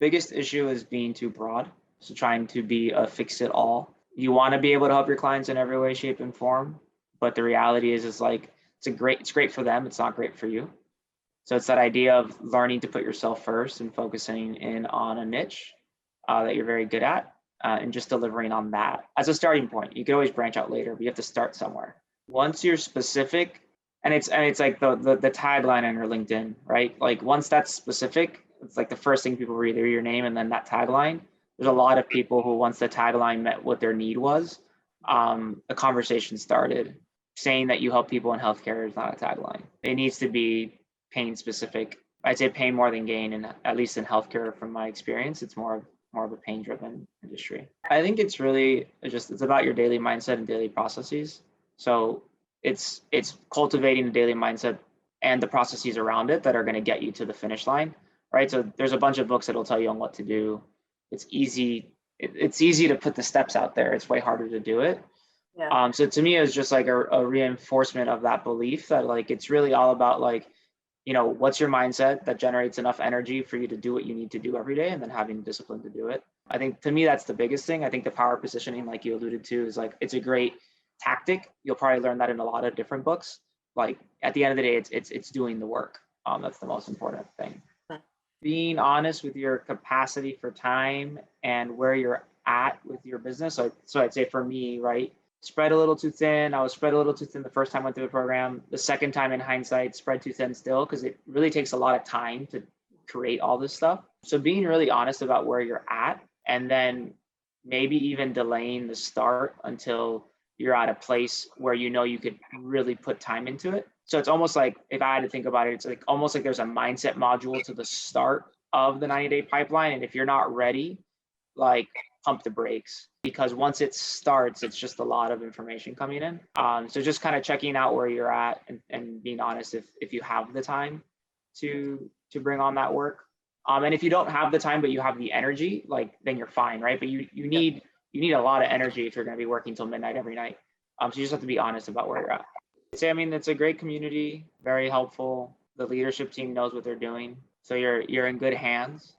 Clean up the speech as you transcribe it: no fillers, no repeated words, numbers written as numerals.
Biggest issue is being too broad. So trying to be a fix it all. You want to be able to help your clients in every way, shape, and form. But the reality is like it's great for them. It's not great for you. So it's that idea of learning to put yourself first and focusing in on a niche that you're very good at, and just delivering on that as a starting point. You can always branch out later, but you have to start somewhere. Once you're specific, and it's like the tagline on your LinkedIn, right? Like once that's specific, it's like the first thing people read are your name and then that tagline. There's a lot of people who once the tagline met what their need was, a conversation started. Saying that you help people in healthcare is not a tagline. It needs to be pain specific. I'd say pain more than gain, and at least in healthcare, from my experience, it's more of a pain driven industry. I think it's really just it's about your daily mindset and daily processes. So it's cultivating the daily mindset and the processes around it that are going to get you to the finish line, right? So there's a bunch of books that'll tell you on what to do. It's easy. It's easy to put the steps out there. It's way harder to do it. Yeah. So to me, it's just like a reinforcement of that belief that like it's really all about like, what's your mindset that generates enough energy for you to do what you need to do every day, and then having discipline to do it. I think to me that's the biggest thing. I think the power positioning, like you alluded to, is like it's a great tactic. You'll probably learn that in a lot of different books. Like at the end of the day, it's doing the work. That's the most important thing. Being honest with your capacity for time and where you're at with your business. So I'd say for me, right, spread a little too thin. I was spread a little too thin the first time I went through the program. The second time in hindsight, spread too thin still, because it really takes a lot of time to create all this stuff. So being really honest about where you're at, and then maybe even delaying the start until you're at a place where you could really put time into it. So it's almost like, if I had to think about it, it's like almost like there's a mindset module to the start of the 90-day pipeline. And if you're not ready, like pump the brakes, because once it starts, it's just a lot of information coming in. So just kind of checking out where you're at, and being honest if you have the time to bring on that work. And if you don't have the time but you have the energy, like then you're fine, right? But you need a lot of energy if you're going to be working till midnight every night. So you just have to be honest about where you're at. I mean, it's a great community, very helpful. The leadership team knows what they're doing, so you're in good hands.